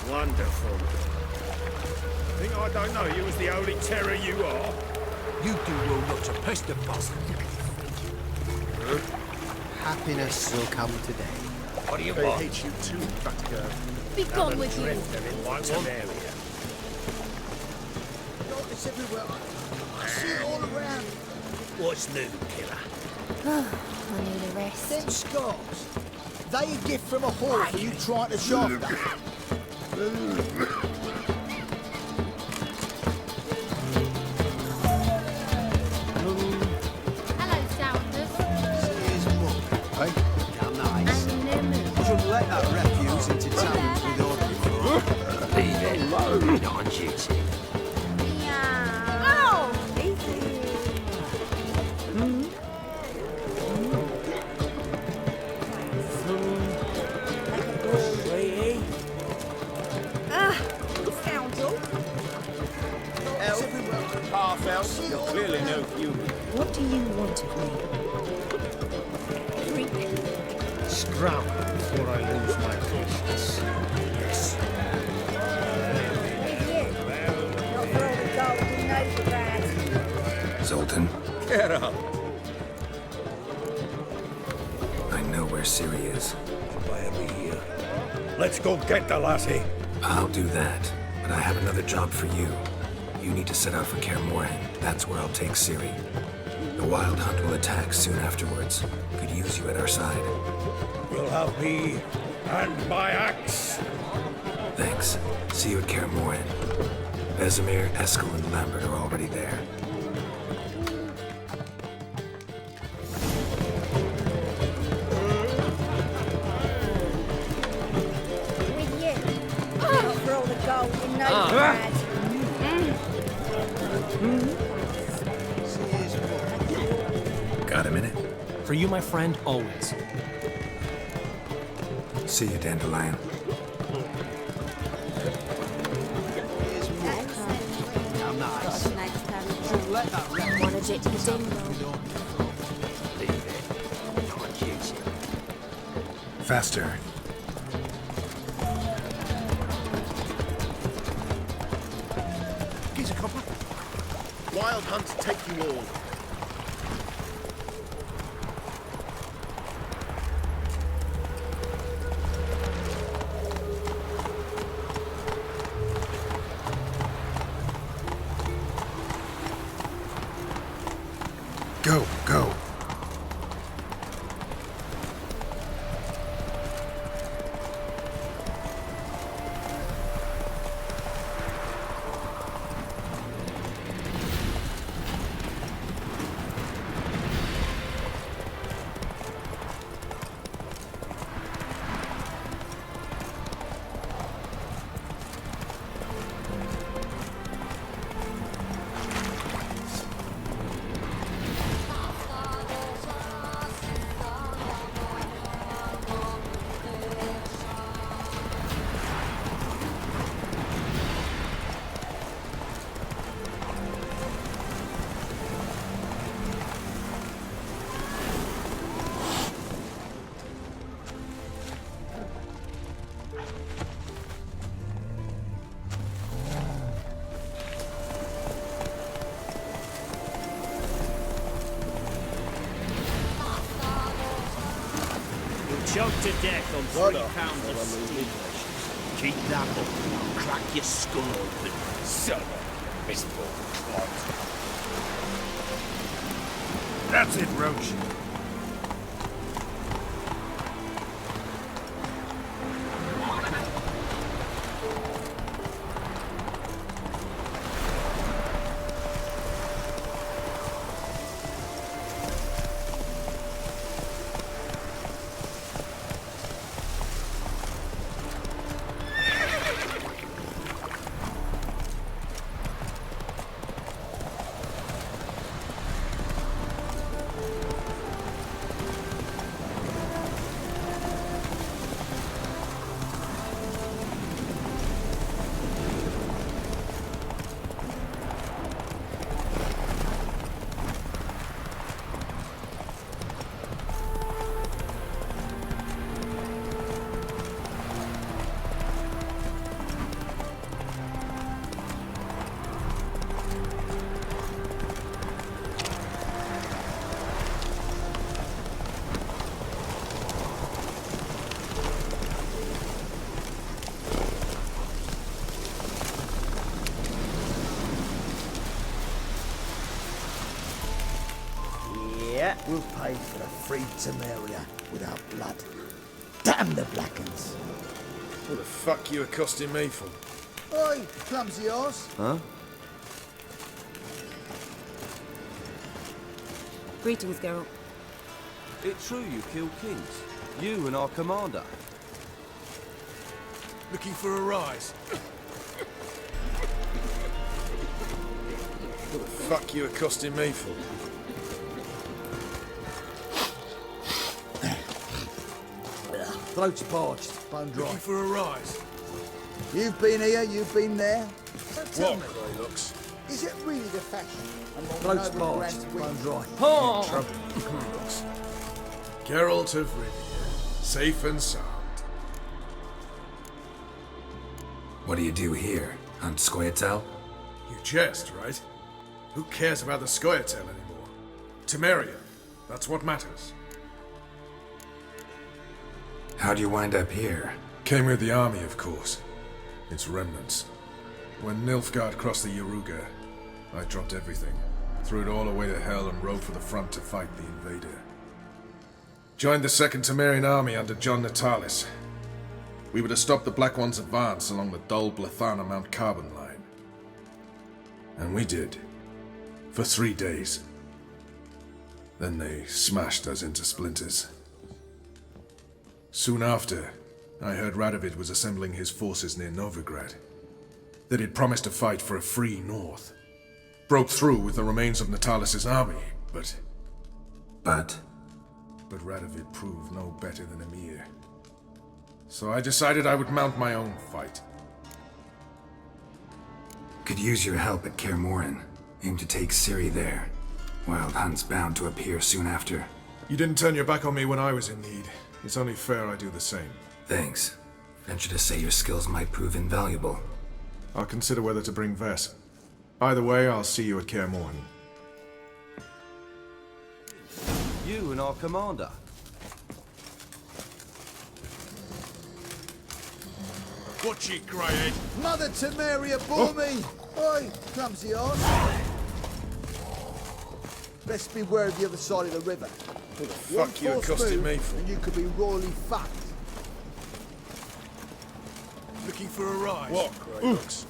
Wonderful. Think I don't know you as the holy terror you are? You do well not to pester, boss. Happiness will come today. What do you They want? hate you too, Batgirl. Be gone with you. Drifter in one area. It's everywhere. I see it all around. What's new, killer? I need a rest. Them scars. They a gift from a whore for you trying to shaft her. Hello, Sounders. Here's more. Hey? How nice. And no move. Shouldn't let that refuse into town with ordinary. Leave it. Not on duty. Yeah. Oh, easy. Scoundrel. It's everywhere. Half elf, you're clearly no human. What do you want of me? Freak. Scrub before I lose my patience. Yes. With you. Not for all the gold in Novigrad. Zoltan, Get up. I know where Ciri is. Why are we here? Let's go get the lassie. I'll do that, but I have another job for you. You need to set out for Kaer Morhen. That's where I'll take Ciri. The Wild Hunt will attack soon afterwards. Could use you at our side. You'll have me and my axe. Thanks. See you at Kaer Morhen. Vesemir, Eskel, and Lambert are already there. With you. Not for all the gold in Novigrad. Here's more. Got a minute? For you, my friend, always. See you, Dandelion. Here's more. How nice. Shouldn't let that refuse Wanna jet to the into town ding-dong. with ordinary. Leave it. Not on duty. Faster. Here's a copper. Wild Hunt take you all. Go, go. Choked to death on 3 pounds of steam. Keep that up, I'll crack your skull open. Son of a misborn clod. That's it, Roach. We'll pay for the free Temeria without blood. Damn the Blackens. What the fuck you accosting me for? Oi, clumsy arse. Huh? Greetings, Geralt. It's true you killed kings. You and our commander. Looking for a rise? What the fuck you accosting me for? Throat's parched, bone dry. Looking for a rise? You've been here, you've been there. So tell What, me, Grey looks? is it really the fashion among Throat's noble parched, grand bone wings? dry. Trouble, Grey looks. Geralt of Rivia, safe and sound. What do you do here? Hunt Scoia'tael? You jest, right? Who cares about the Scoia'tael anymore? Temeria, that's what matters. How'd you wind up here? Came with the army, of course. Its remnants. When Nilfgaard crossed the Yaruga, I dropped everything, threw it all away to hell and rode for the front to fight the invader. Joined the Second Temerian army under John Natalis. We were to stop the Black One's advance along the Dol Blathana Mount Carbon line. And we did. For 3 days. Then they smashed us into splinters. Soon after, I heard Radovid was assembling his forces near Novigrad. That he'd promised to fight for a free north. Broke through with the remains of Natalis' army, but Radovid proved no better than Emir. So I decided I would mount my own fight. Could use your help at Kaer Morhen. Aim to take Ciri there. Wild Hunt's bound to appear soon after. You didn't turn your back on me when I was in need. It's only fair I do the same. Thanks. Venture to say your skills might prove invaluable. I'll consider whether to bring Vess. Either way, I'll see you at Kaer Morhen. You and our commander. Watch it, Greyhead. Mother Temeria bore me! Oi, clumsy arse. Best beware of the other side of the river. What the fuck you accosting me for? And you could be royally fucked. Looking for a rise? What, Grey looks?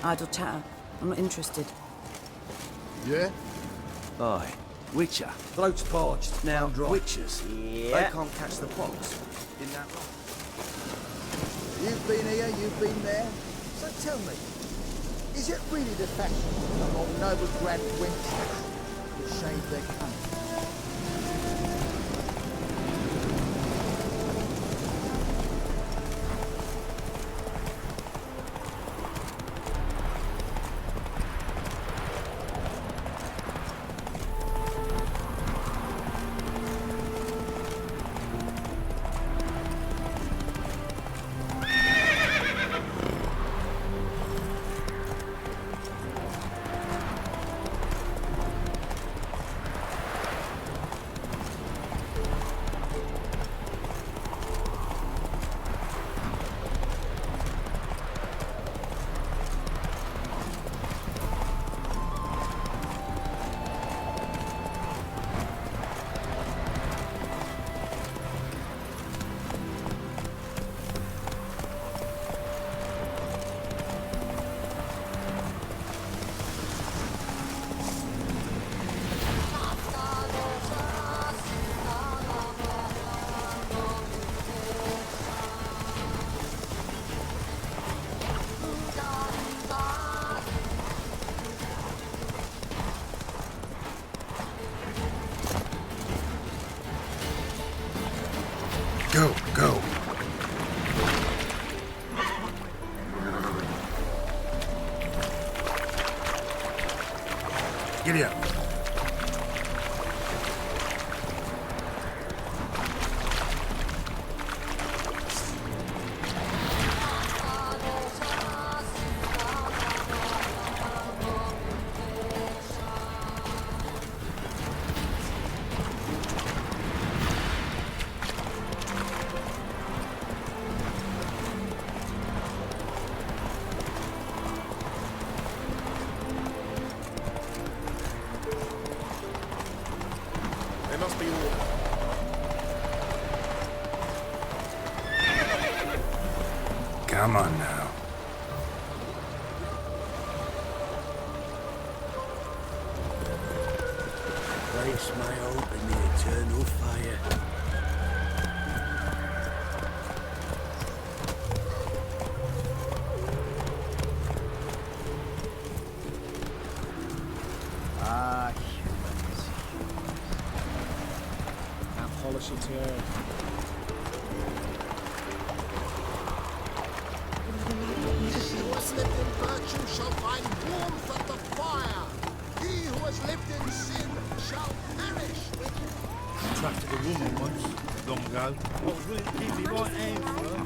Idle chatter. I'm not interested. Yeah? Aye. Witcher. Throat's parched. Now, dry. witchers. They can't catch the pox. In that rock. You've been here, you've been there. So tell me, is it really the fashion among noble grand wings to shave their cunning? Go, go. Giddy up. Come on now. Place my hope in the eternal fire. Ah, humans. That polish it here. He who has lived in virtue shall find warmth at the fire. He who has lived in sin shall perish. Attracted a woman once, long ago. I was really keeping my right hand for her.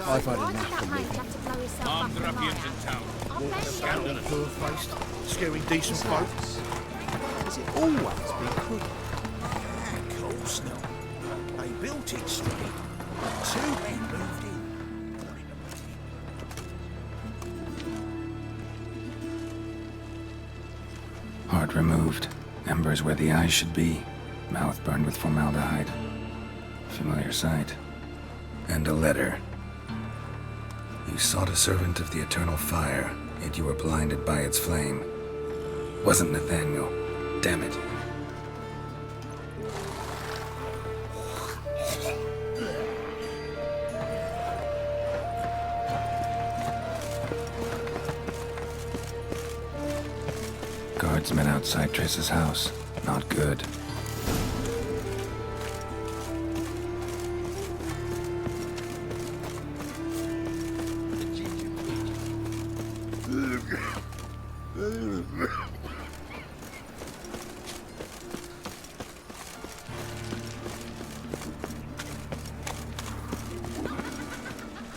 I've had enough of living. Armed ruffians in town. Scandalous. Poor-faced, scaring decent folk. Has it always been crooked? Of course not. They built it straight. 2 men moved in. Heart removed. Embers where the eyes should be. Mouth burned with formaldehyde. Familiar sight. And a letter. You sought a servant of the eternal fire, yet you were blinded by its flame. Wasn't Nathaniel. Damn it. Guardsmen outside Triss's house. Not good.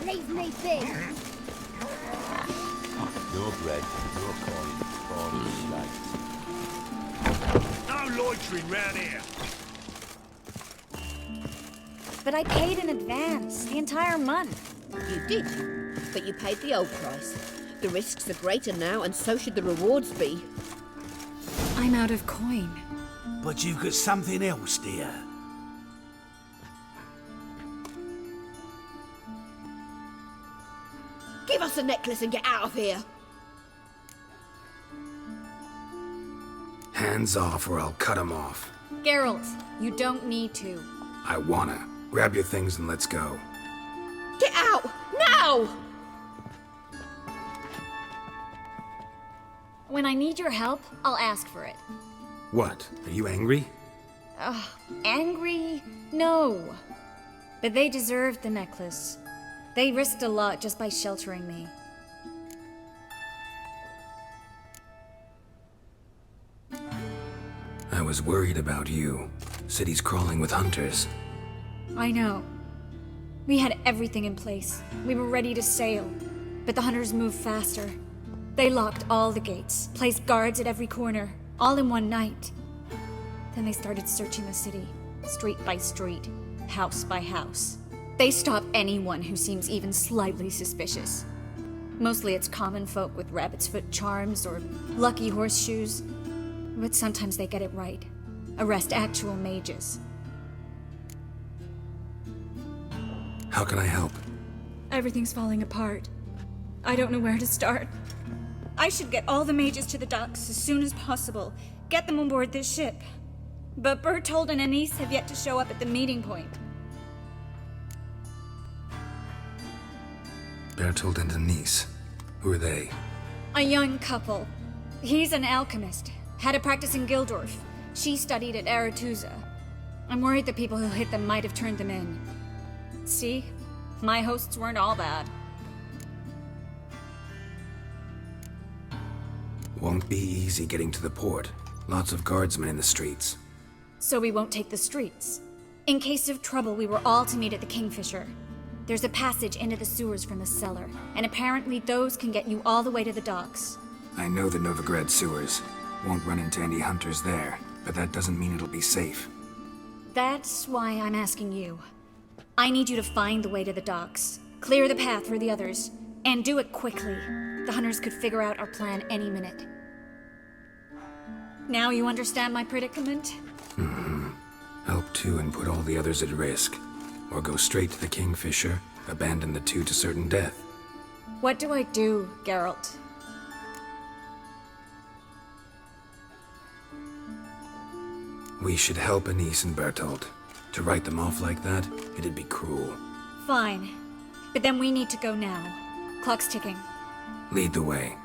Leave me be. No bread, no coin, or slate. No loitering round here. But I paid in advance, the entire month. You did, but you paid the old price. The risks are greater now, and so should the rewards be. I'm out of coin. But you've got something else, dear. Give us a necklace and get out of here. Hands off or I'll cut 'em off. Geralt, you don't need to. I wanna. Grab your things and let's go. Get out! Now! When I need your help, I'll ask for it. What? Are you angry? Angry? No. But they deserved the necklace. They risked a lot just by sheltering me. I was worried about you. City's crawling with hunters. I know. We had everything in place. We were ready to sail. But the hunters moved faster. They locked all the gates, placed guards at every corner, all in one night. Then they started searching the city, street by street, house by house. They stop anyone who seems even slightly suspicious. Mostly it's common folk with rabbit's foot charms or lucky horseshoes. But sometimes they get it right. Arrest actual mages. How can I help? Everything's falling apart. I don't know where to start. I should get all the mages to the docks as soon as possible. Get them on board this ship. But Bertold and Anise have yet to show up at the meeting point. Bertold and Denise. Who are they? A young couple. He's an alchemist. Had a practice in Gildorf. She studied at Aretusa. I'm worried the people who hit them might have turned them in. See? My hosts weren't all bad. Won't be easy getting to the port. Lots of guardsmen in the streets. So we won't take the streets. In case of trouble, we were all to meet at the Kingfisher. There's a passage into the sewers from the cellar, and apparently those can get you all the way to the docks. I know the Novigrad sewers. Won't run into any hunters there, but that doesn't mean it'll be safe. That's why I'm asking you. I need you to find the way to the docks, clear the path for the others, and do it quickly. The hunters could figure out our plan any minute. Now you understand my predicament? Help two and put all the others at risk. Or go straight to the Kingfisher, abandon the two to certain death. What do I do, Geralt? We should help Anise and Bertolt. To write them off like that, it'd be cruel. Fine. But then we need to go now. Clock's ticking. Lead the way.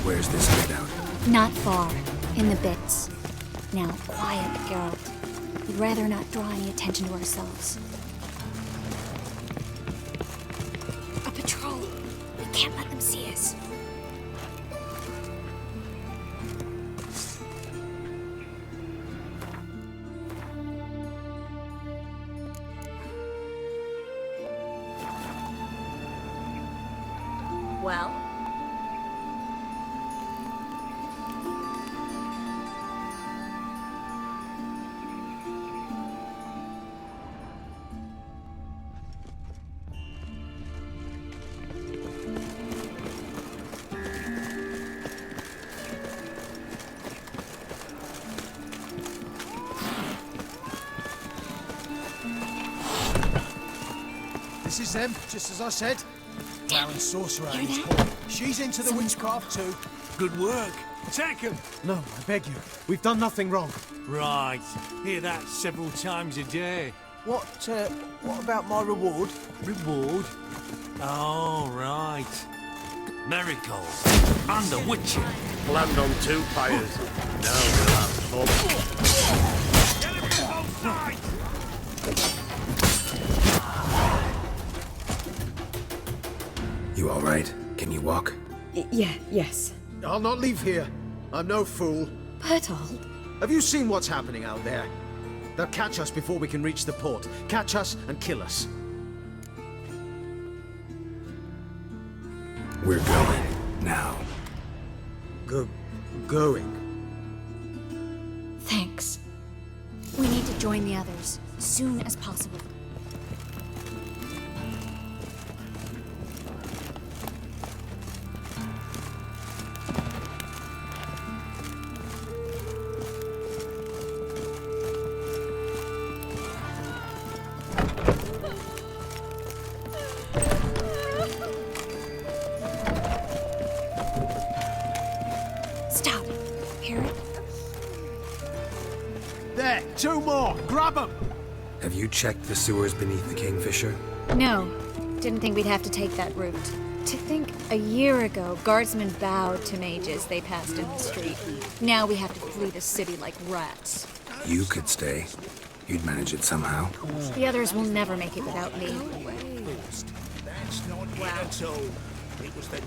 Where's this hideout? Not far. In the bits. Now, quiet, Geralt. We'd rather not draw any attention to ourselves. A patrol. We can't let them see us. Well? This is them, just as I said. Flowering sorcerer in his hall. She's into the witchcraft too. Good work. Take him. No, I beg you. We've done nothing wrong. Right. Hear that several times a day. What about my reward? Reward? Oh, right. Miracles. Under witching. Land on two pyres. Now we'll have fun. Get him both sides! You all right? Can you walk? Yes. I'll not leave here. I'm no fool. Bertolt? Have you seen what's happening out there? They'll catch us before we can reach the port. Catch us and kill us. We're going. Now. Going? Thanks. We need to join the others, as soon as possible. Stop. Hear it? There, two more. Grab them. Have you checked the sewers beneath the Kingfisher? No. Didn't think we'd have to take that route. To think a year ago, guardsmen bowed to mages they passed in the street. Now we have to flee the city like rats. You could stay. You'd manage it somehow. The others will never make it without me. That's not it at all. It was the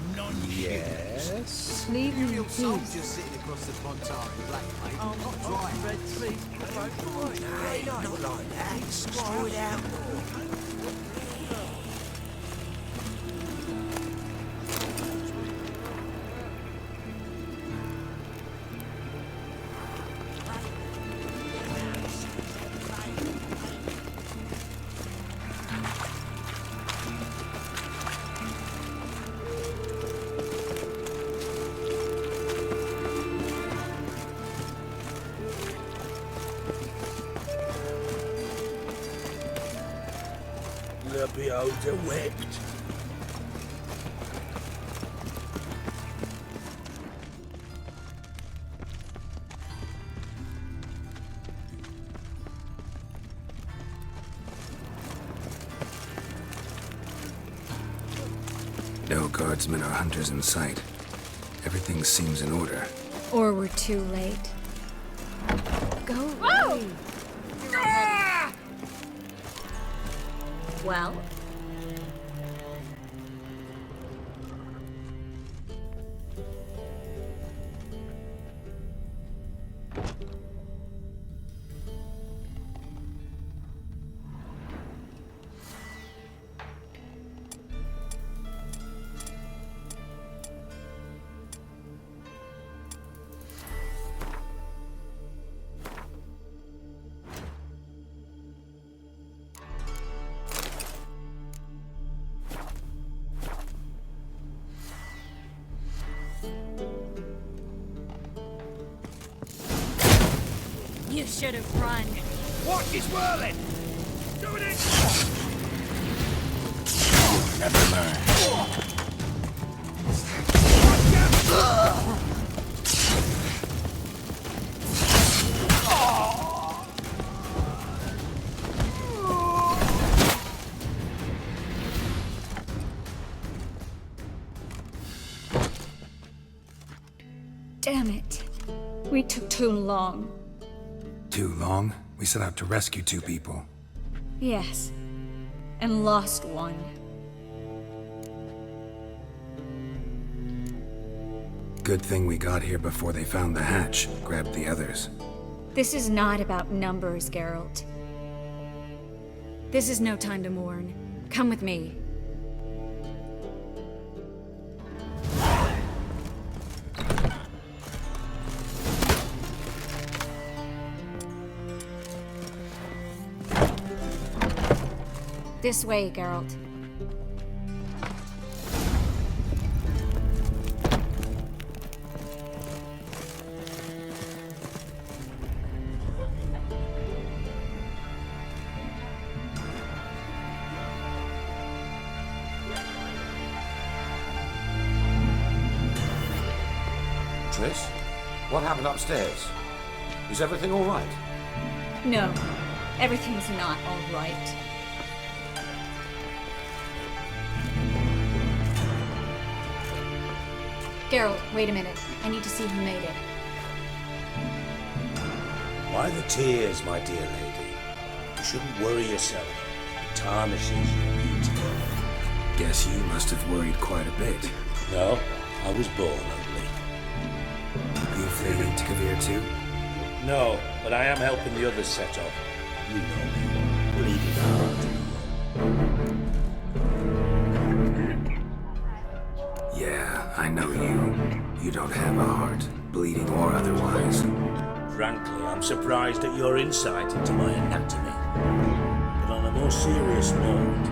Yes? Leave soldiers sitting across the Pontar in black paint. not like that. Screw it out. The beholder wept. No guardsmen or hunters in sight. Everything seems in order. Or we're too late. Go away. Well? You should have run. What is whirling? Doing it! Never learn. Damn it. We took too long. Too long? We set out to rescue 2 people. Yes. And lost one. Good thing we got here before they found the hatch, grabbed the others. This is not about numbers, Geralt. This is no time to mourn. Come with me. This way, Geralt. Triss? What happened upstairs? Is everything all right? No, everything's not all right. Geralt, wait a minute. I need to see who made it. Why the tears, my dear lady? You shouldn't worry yourself. It tarnishes your beauty. Guess you must have worried quite a bit. No, I was born ugly. You fleeing to Kavir too? No, but I am helping the others set off. You know me. Bleeding hard. Yeah, I know you. You don't have a heart, bleeding or otherwise. Frankly, I'm surprised at your insight into my anatomy. But on a more serious note,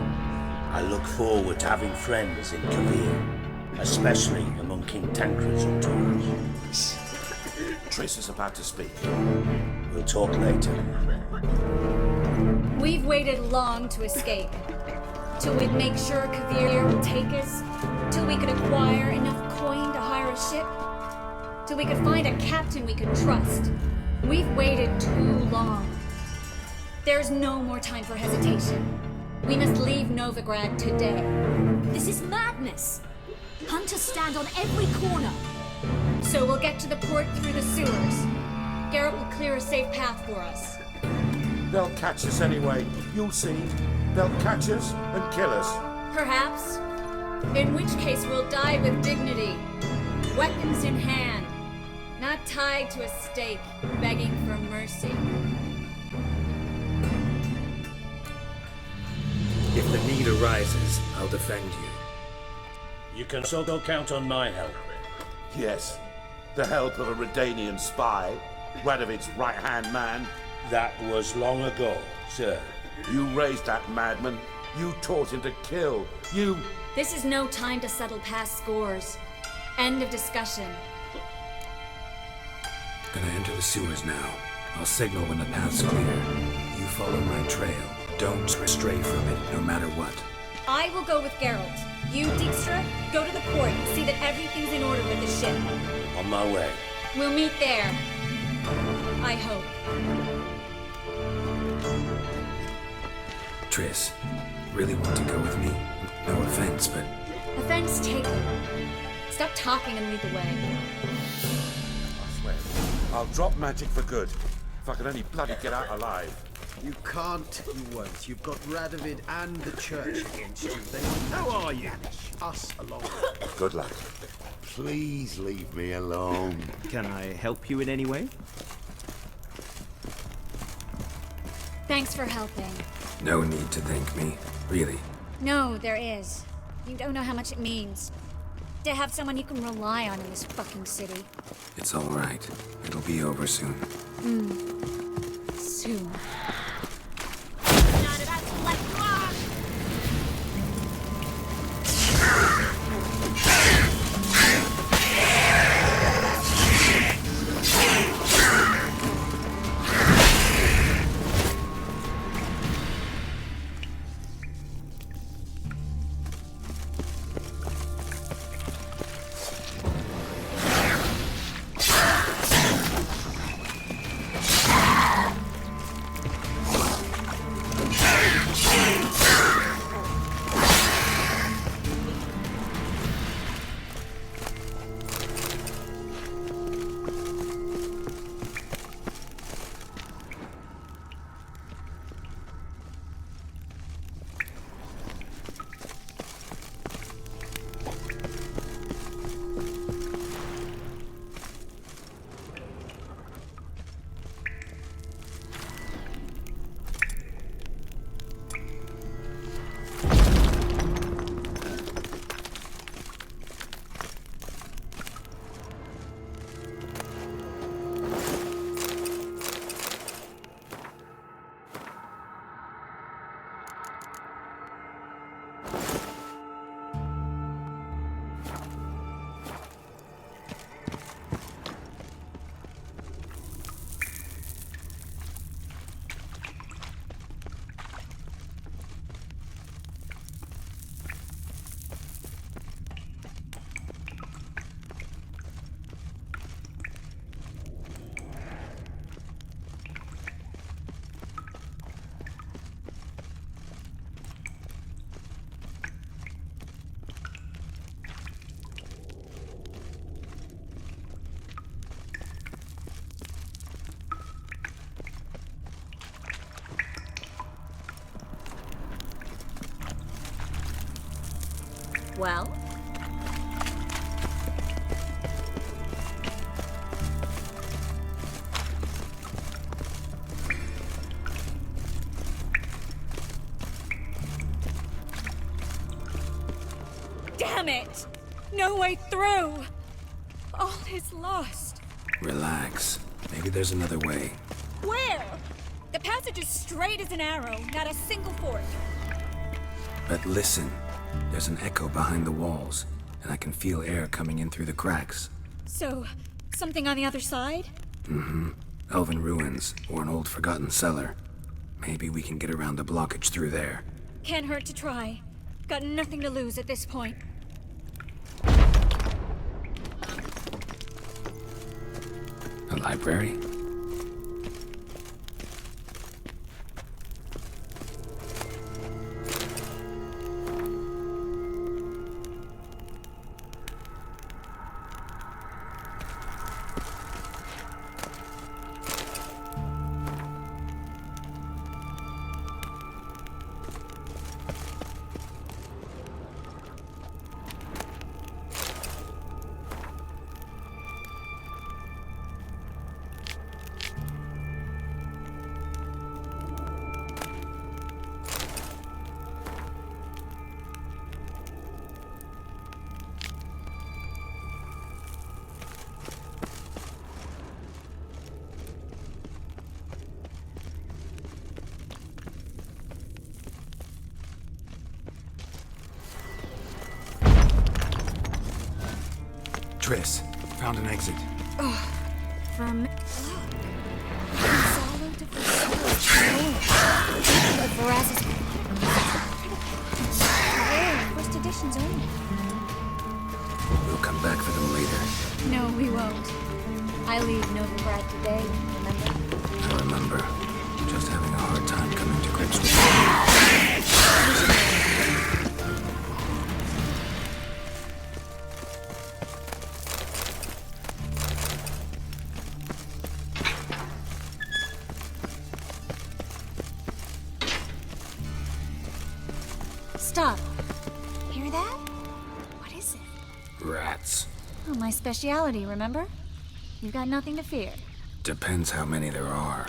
I look forward to having friends in Kavir, especially among King Tancred's entourage. Triss is about to speak. We'll talk later. We've waited long to escape. Till we'd make sure Kavir would take us. Till we could acquire enough coin to hire a ship. Till we could find a captain we could trust. We've waited too long. There's no more time for hesitation. We must leave Novigrad today. This is madness! Hunters stand on every corner. So we'll get to the port through the sewers. Geralt will clear a safe path for us. They'll catch us anyway. You'll see. They'll catch us and kill us. Perhaps. In which case we'll die with dignity. Weapons in hand. Not tied to a stake, begging for mercy. If the need arises, I'll defend you. You can also count on my help. Yes. The help of a Redanian spy. Radovic's right-hand man. That was long ago, sir. You raised that madman. You taught him to kill. You... This is no time to settle past scores. End of discussion. Gonna enter the sewers now. I'll signal when the path's clear. You follow my trail. Don't stray from it, no matter what. I will go with Geralt. You, Dijkstra, go to the port and see that everything's in order with the ship. On my way. We'll meet there. I hope. Triss, really want to go with me? No offense, but... Offense taken. Stop talking and lead the way. I swear, I'll drop magic for good. If I could only bloody get out alive. You can't, you won't. You've got Radovid and the church against you. They How are you? us along. Good luck. Please leave me alone. Can I help you in any way? Thanks for helping. No need to thank me, really. No, there is. You don't know how much it means. To have someone you can rely on in this fucking city. It's all right. It'll be over soon. Soon. Not about to let you off! Well? Damn it! No way through! All is lost. Relax. Maybe there's another way. Where? The passage is straight as an arrow, not a single fork. But listen. There's an echo behind the walls, and I can feel air coming in through the cracks. So, something on the other side? Mm-hmm. Elven ruins, or an old forgotten cellar. Maybe we can get around the blockage through there. Can't hurt to try. Got nothing to lose at this point. A library? Triss, found an exit. From... First editions only. We'll come back for them later. No, we won't. I leave Novigrad today, remember? I remember. Just having a hard time coming to grips with it. Stop. Hear that? What is it? Rats. Oh, my speciality, remember? You've got nothing to fear. Depends how many there are.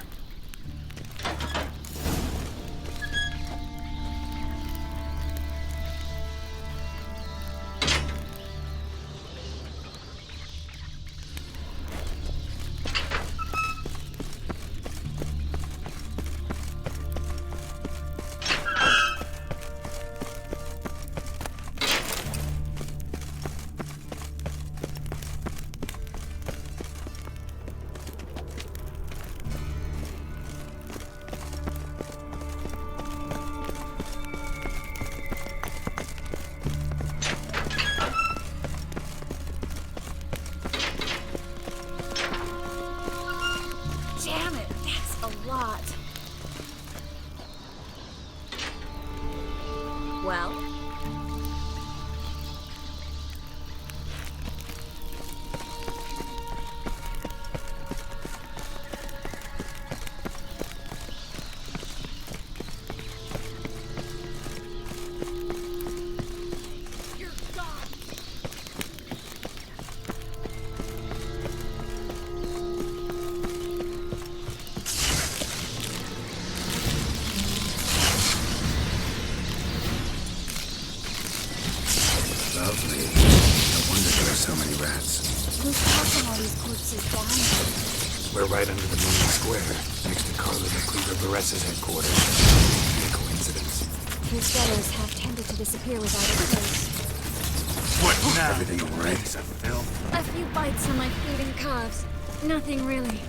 Damn it, that's a lot. Well? Lovely. No wonder there are so many rats. Who's passing all these corpses behind us? We're right under the main square, next to Carla the Cleaver Barresa's headquarters. A coincidence. His fellows have tended to disappear without a trace. What now? Everything alright? A few bites on my feet and calves. Nothing really.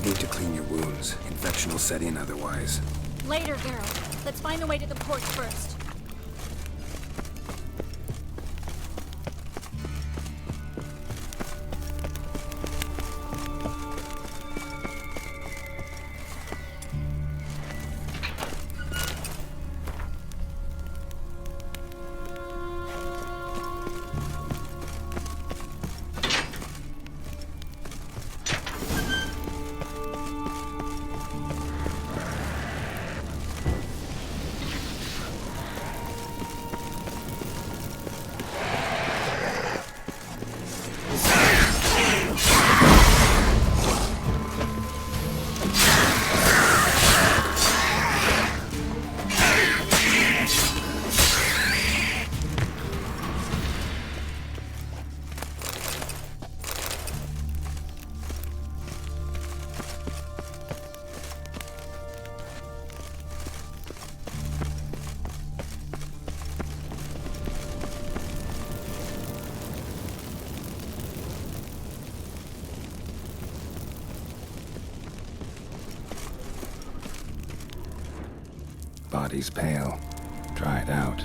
Need to clean your wounds. Infection will set in otherwise. Later, Geralt. Let's find the way to the port first. Body's pale, dried out.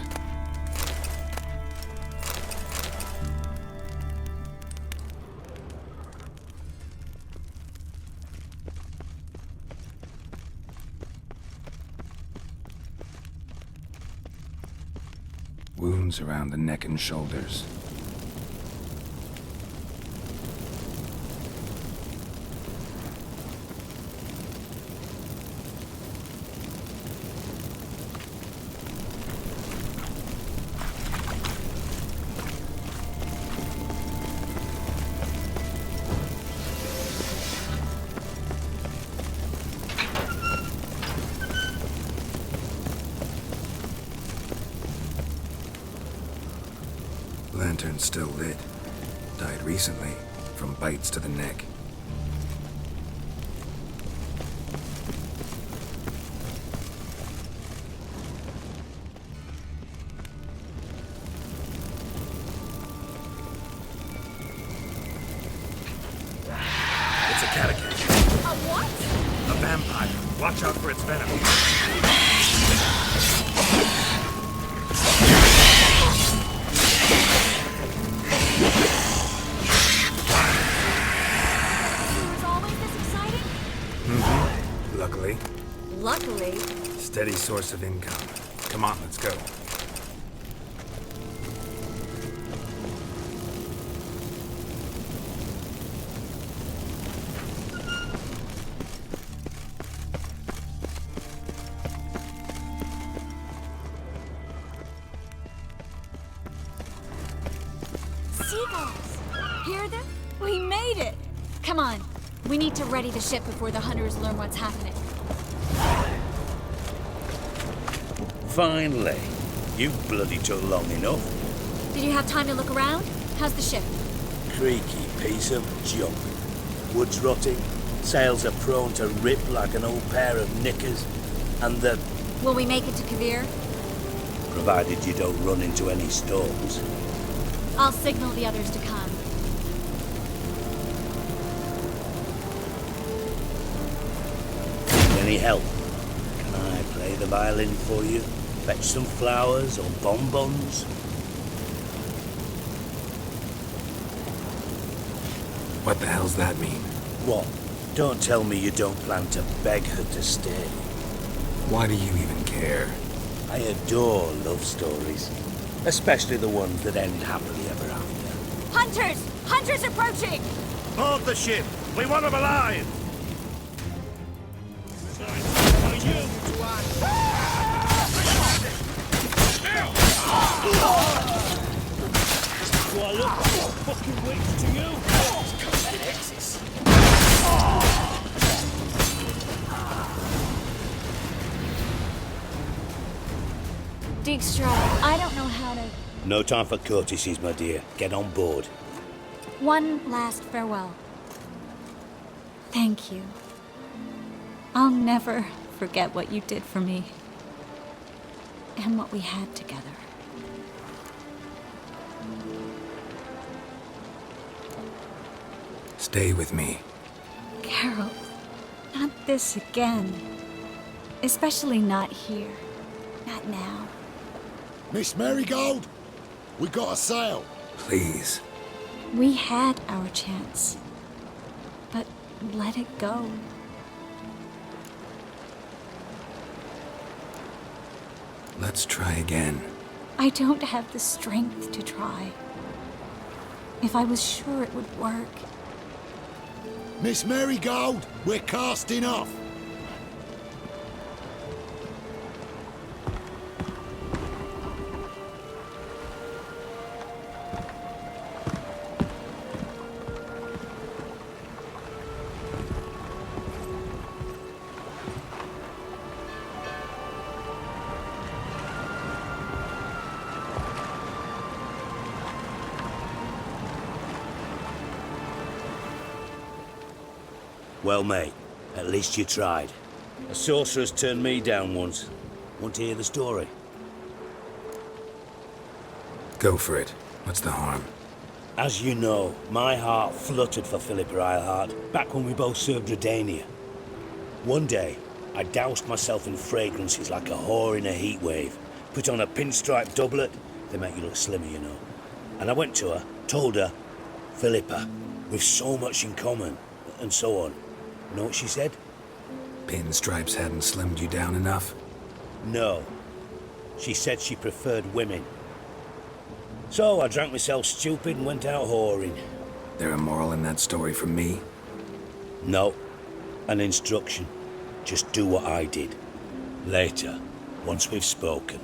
Wounds around the neck and shoulders. Lantern's still lit. Died recently, from bites to the neck. It's a catacomb. A what? A vampire. Watch out for its venom. Luckily. Luckily. Steady source of income. Come on, let's go. We need to ready the ship before the hunters learn what's happening. Finally. You bloody took long enough. Did you have time to look around? How's the ship? Creaky piece of junk. Wood's rotting, sails are prone to rip like an old pair of knickers, and the... Will we make it to Kavir? Provided you don't run into any storms. I'll signal the others to come. Any help? Can I play the violin for you? Fetch some flowers or bonbons? What the hell's that mean? What? Don't tell me you don't plan to beg her to stay. Why do you even care? I adore love stories. Especially the ones that end happily ever after. Hunters! Hunters approaching! Board the ship! We want them alive! Do I look like a fucking witch to you? Dijkstra, I don't know how to... No time for courtesies, my dear. Get on board. One last farewell. Thank you. I'll never forget what you did for me. And what we had together. Stay with me. Carol, not this again. Especially not here. Not now. Miss Marigold, we got a sail. Please. We had our chance. But let it go. Let's try again. I don't have the strength to try. If I was sure it would work. Miss Marigold, we're casting off. Well, mate, at least you tried. A sorcerer's turned me down once. Want to hear the story? Go for it. What's the harm? As you know, my heart fluttered for Philippa Eilhart back when we both served Redania. One day, I doused myself in fragrances like a whore in a heat wave, put on a pinstripe doublet, they make you look slimmer, you know. And I went to her, told her, Philippa, we've so much in common, and so on. Know what she said? Pinstripes hadn't slimmed you down enough? No. She said she preferred women. So I drank myself stupid and went out whoring. There a moral in that story from me? No. An instruction. Just do what I did. Later, once we've spoken.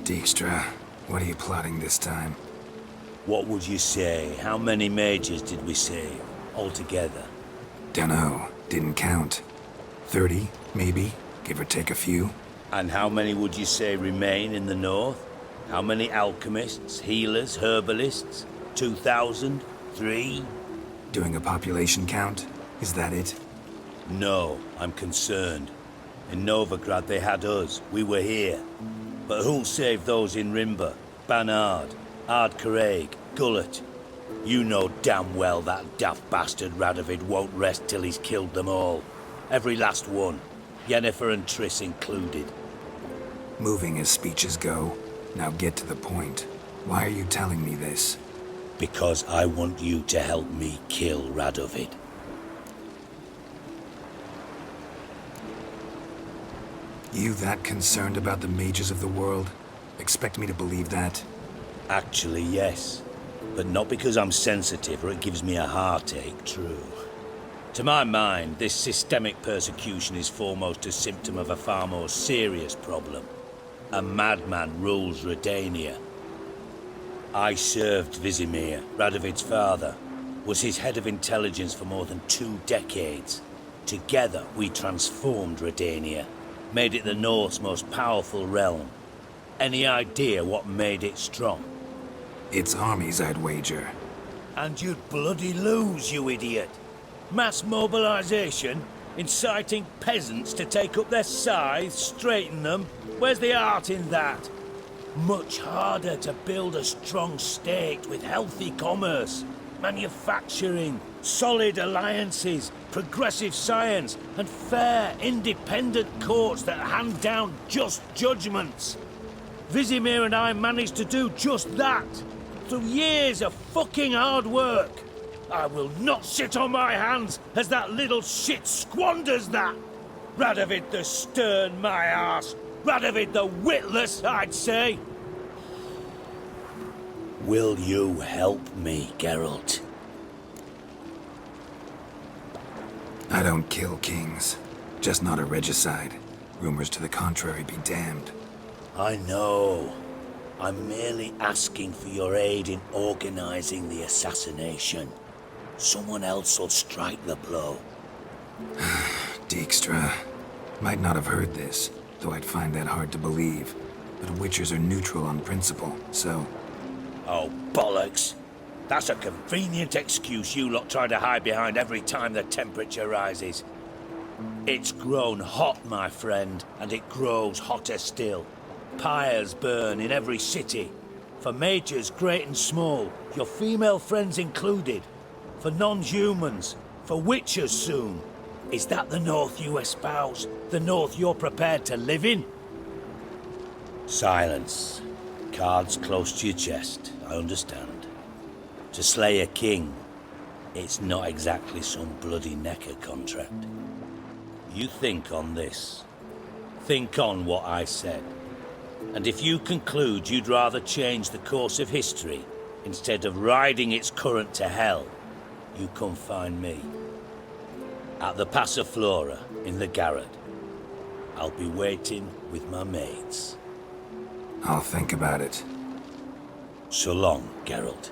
Dijkstra, what are you plotting this time? What would you say? How many mages did we save, altogether? Dunno. Didn't count. 30, maybe? Give or take a few? And how many would you say remain in the north? How many alchemists, healers, herbalists? 2,000? 3? Doing a population count? Is that it? No, I'm concerned. In Novigrad they had us. We were here. But who'll save those in Rimba? Banard, Ardcaraig, Gullet? You know damn well that daft bastard Radovid won't rest till he's killed them all. Every last one. Yennefer and Triss included. Moving as speeches go. Now get to the point. Why are you telling me this? Because I want you to help me kill Radovid. You that concerned about the mages of the world? Expect me to believe that? Actually, yes. But not because I'm sensitive or it gives me a heartache, true. To my mind, this systemic persecution is foremost a symptom of a far more serious problem. A madman rules Redania. I served Vizimir, Radovid's father, was his head of intelligence for more than 2 decades. Together, we transformed Redania, made it the North's most powerful realm. Any idea what made it strong? Its armies, I'd wager. And you'd bloody lose, you idiot. Mass mobilization, inciting peasants to take up their scythes, straighten them. Where's the art in that? Much harder to build a strong state with healthy commerce, manufacturing, solid alliances, progressive science, and fair, independent courts that hand down just judgments. Vizimir and I managed to do just that, through years of fucking hard work. I will not sit on my hands as that little shit squanders that. Radovid the stern, my arse. Radovid the witless, I'd say. Will you help me, Geralt? I don't kill kings. Just not a regicide. Rumors to the contrary be damned. I know. I'm merely asking for your aid in organizing the assassination. Someone else will strike the blow. Dijkstra. Might not have heard this, though I'd find that hard to believe. But Witchers are neutral on principle, so... Oh, bollocks. That's a convenient excuse you lot try to hide behind every time the temperature rises. It's grown hot, my friend, and it grows hotter still. Pyres burn in every city. For majors great and small, your female friends included. For non-humans, for witchers soon. Is that the North you espouse? The North you're prepared to live in? Silence. Cards close to your chest, I understand. To slay a king, it's not exactly some bloody necker contract. You think on this. Think on what I said. And if you conclude you'd rather change the course of history instead of riding its current to hell, you come find me. At the Passiflora in the Garrod. I'll be waiting with my mates. I'll think about it. So long, Geralt.